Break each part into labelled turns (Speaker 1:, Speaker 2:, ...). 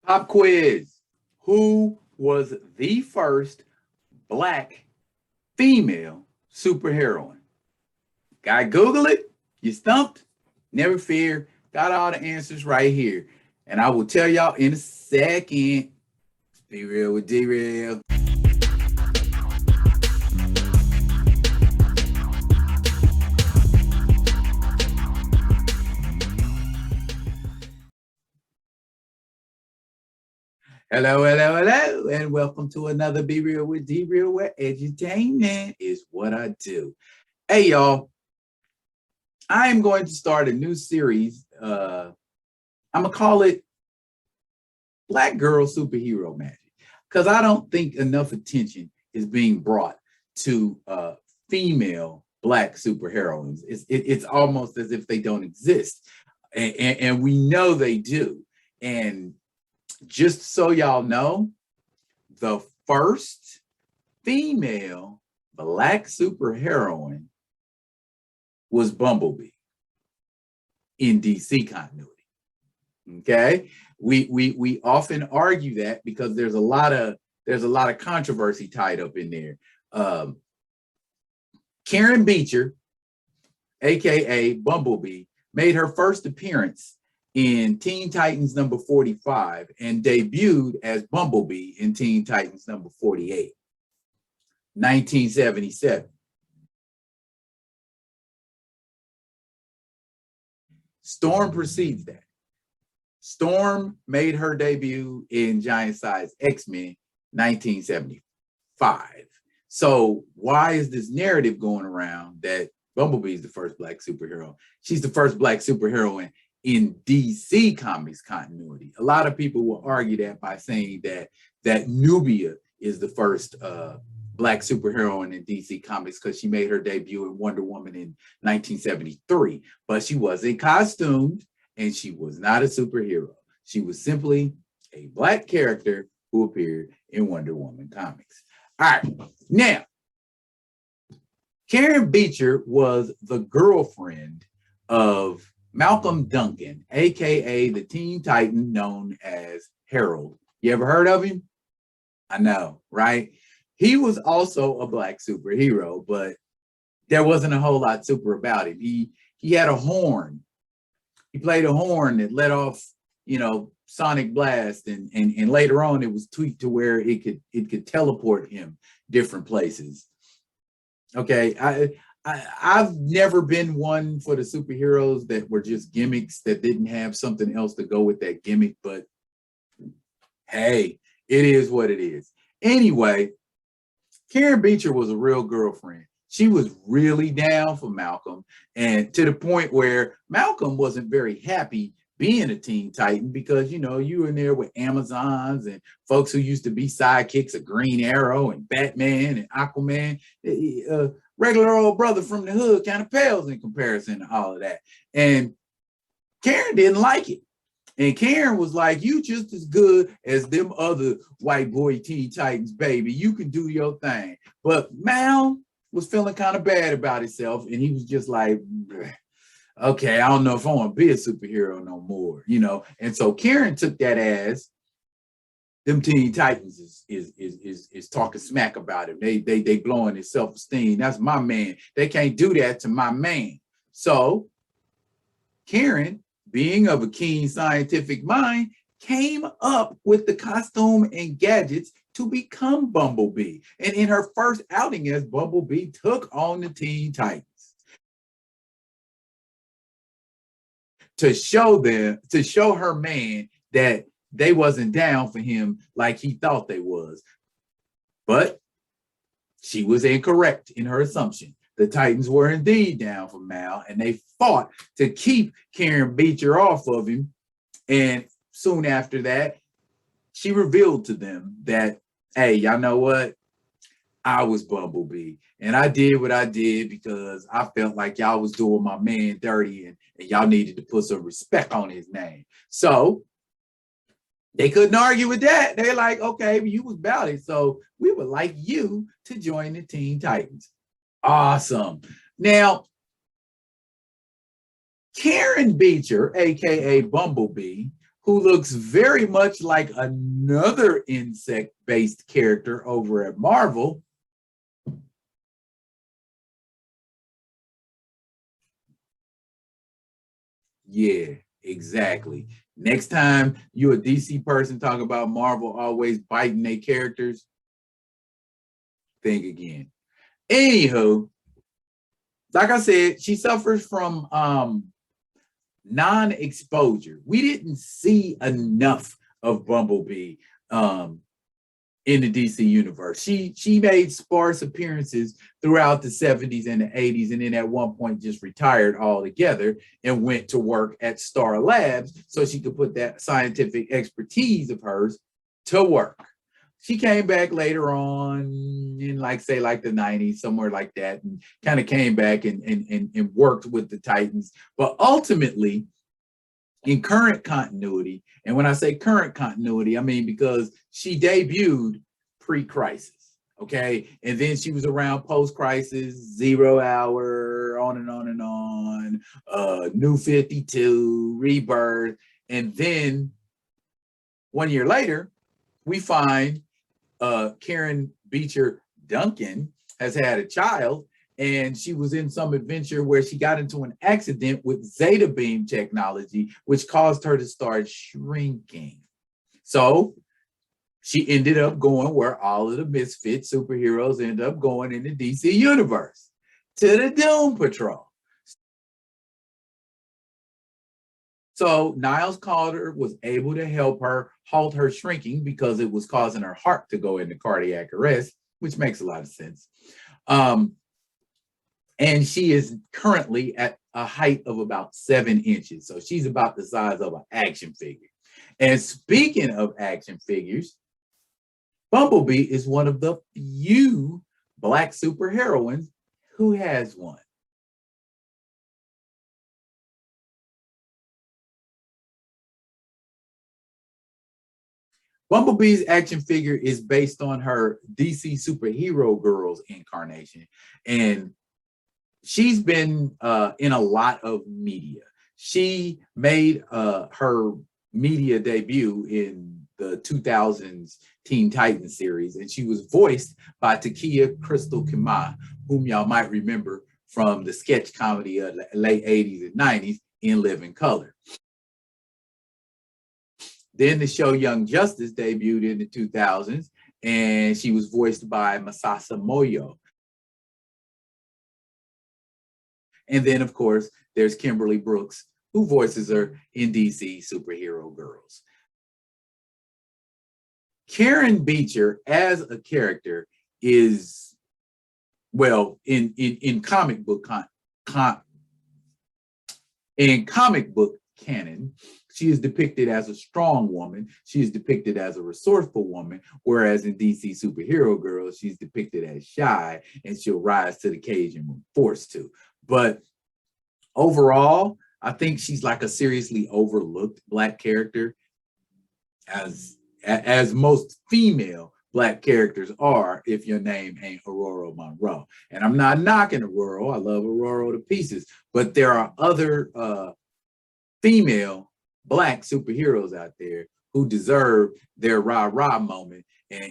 Speaker 1: Pop quiz. Who was the first black female superheroine? Gotta Google it. You stumped? Never fear. Got all the answers right here. And I will tell y'all in a second. Be real with D-Real. Hello, hello, hello, and welcome to another Be Real with D-Real, where edutainment is what I do. Hey, y'all, I am going to start a new series. I'm going to call it Black Girl Superhero Magic, because I don't think enough attention is being brought to female Black superheroines. It's almost as if they don't exist, and we know they do. And just so y'all know, the first female Black superheroine was Bumblebee in DC continuity. Okay, we often argue that because there's a lot of controversy tied up in there. Karen Beecher, aka Bumblebee, made her first appearance in Teen Titans number 45 and debuted as Bumblebee in Teen Titans number 48, 1977. Storm precedes that. Storm made her debut in Giant Size X-Men 1975. So why is this narrative going around that Bumblebee is the first Black superhero? She's the first Black superheroine in DC Comics continuity. A lot of people will argue that by saying that Nubia is the first Black superheroine in DC Comics because she made her debut in Wonder Woman in 1973, but she wasn't costumed and she was not a superhero. She was simply a Black character who appeared in Wonder Woman comics. All right, now, Karen Beecher was the girlfriend of Malcolm Duncan, aka the Teen Titan known as Harold. You ever heard of him? I know, right? He was also a Black superhero, but there wasn't a whole lot super about him. He had a horn. He played a horn that let off, sonic blast, and later on it was tweaked to where it could teleport him different places. Okay, I've never been one for the superheroes that were just gimmicks that didn't have something else to go with that gimmick, but hey, it is what it is. Anyway, Karen Beecher was a real girlfriend. She was really down for Malcolm, and to the point where Malcolm wasn't very happy being a Teen Titan because, you were in there with Amazons and folks who used to be sidekicks of Green Arrow and Batman and Aquaman. Regular old brother from the hood kind of pales in comparison to all of that. And Karen didn't like it. And Karen was like, you just as good as them other white boy Teen Titans, baby. You can do your thing. But Mal was feeling kind of bad about himself. And he was just like, okay, I don't know if I want to be a superhero no more, And so Karen took that as them Teen Titans is talking smack about him. They blowing his self-esteem. That's my man. They can't do that to my man. So Karen, being of a keen scientific mind, came up with the costume and gadgets to become Bumblebee. And in her first outing as Bumblebee, took on the Teen Titans to show her man that they wasn't down for him like he thought they was. But she was incorrect in her assumption. The Titans were indeed down for Mal, and they fought to keep Karen Beecher off of him. And soon after that, she revealed to them that, hey, y'all know what? I was Bumblebee, and I did what I did because I felt like y'all was doing my man dirty, and y'all needed to put some respect on his name. So they couldn't argue with that. They're like, okay, you was about it, so we would like you to join the Teen Titans. Awesome. Now, Karen Beecher, aka Bumblebee, who looks very much like another insect-based character over at Marvel. Yeah, exactly. Next time you a DC person talk about Marvel always biting their characters, think again. Anywho, like I said, she suffers from non-exposure. We didn't see enough of Bumblebee um, in the DC universe. She made sparse appearances throughout the 70s and the 80s, and then at one point just retired altogether and went to work at Star Labs so she could put that scientific expertise of hers to work. She came back later on in like say like the 90s, somewhere like that, and kind of came back and worked with the Titans. But ultimately, in current continuity, and when I say current continuity, I mean because she debuted pre-crisis, okay? And then she was around post-crisis, 0 Hour, on and on and on, New 52, Rebirth, and then 1 year later, we find Karen Beecher Duncan has had a child, and she was in some adventure where she got into an accident with Zeta Beam technology, which caused her to start shrinking. So she ended up going where all of the misfit superheroes end up going in the DC universe, to the Doom Patrol. So Niles Calder was able to help her halt her shrinking because it was causing her heart to go into cardiac arrest, which makes a lot of sense. And she is currently at a height of about 7 inches. So she's about the size of an action figure. And speaking of action figures, Bumblebee is one of the few Black superheroines who has one. Bumblebee's action figure is based on her DC Superhero Girls incarnation. And she's been in a lot of media. She made her media debut in the 2000s Teen Titans series, and she was voiced by Takia Crystal Kima, whom y'all might remember from the sketch comedy of the late 80s and 90s in Living Color. Then the show Young Justice debuted in the 2000s, and she was voiced by Masasa Moyo. And then, of course, there's Kimberly Brooks, who voices her in DC Superhero Girls. Karen Beecher, as a character, is, well, in comic book canon, she is depicted as a strong woman. She is depicted as a resourceful woman, whereas in DC Superhero Girls, she's depicted as shy and she'll rise to the occasion when forced to. But overall, I think she's like a seriously overlooked Black character, as most female Black characters are if your name ain't Aurora Monroe. And I'm not knocking Aurora. I love Aurora to pieces. But there are other female Black superheroes out there who deserve their rah-rah moment. And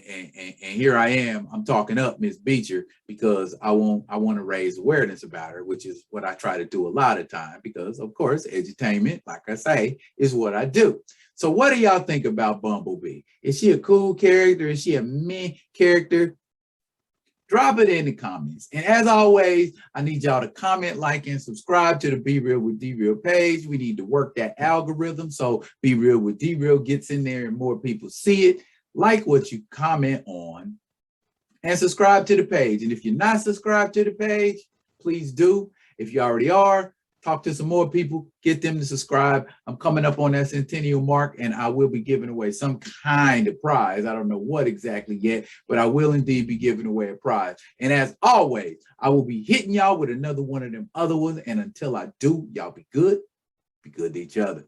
Speaker 1: here I am, I'm talking up Miss Beecher because I want to raise awareness about her, which is what I try to do a lot of time because, of course, edutainment, like I say, is what I do. So what do y'all think about Bumblebee? Is she a cool character? Is she a meh character? Drop it in the comments. And as always, I need y'all to comment, like, and subscribe to the Be Real with D-Real page. We need to work that algorithm so Be Real with D-Real gets in there and more people see it. Like what you comment on and subscribe to the page. And if you're not subscribed to the page, please do. If you already are, talk to some more people, get them to subscribe. I'm coming up on that centennial mark and I will be giving away some kind of prize. I don't know what exactly yet, but I will indeed be giving away a prize. And as always, I will be hitting y'all with another one of them other ones. And until I do, y'all be good to each other.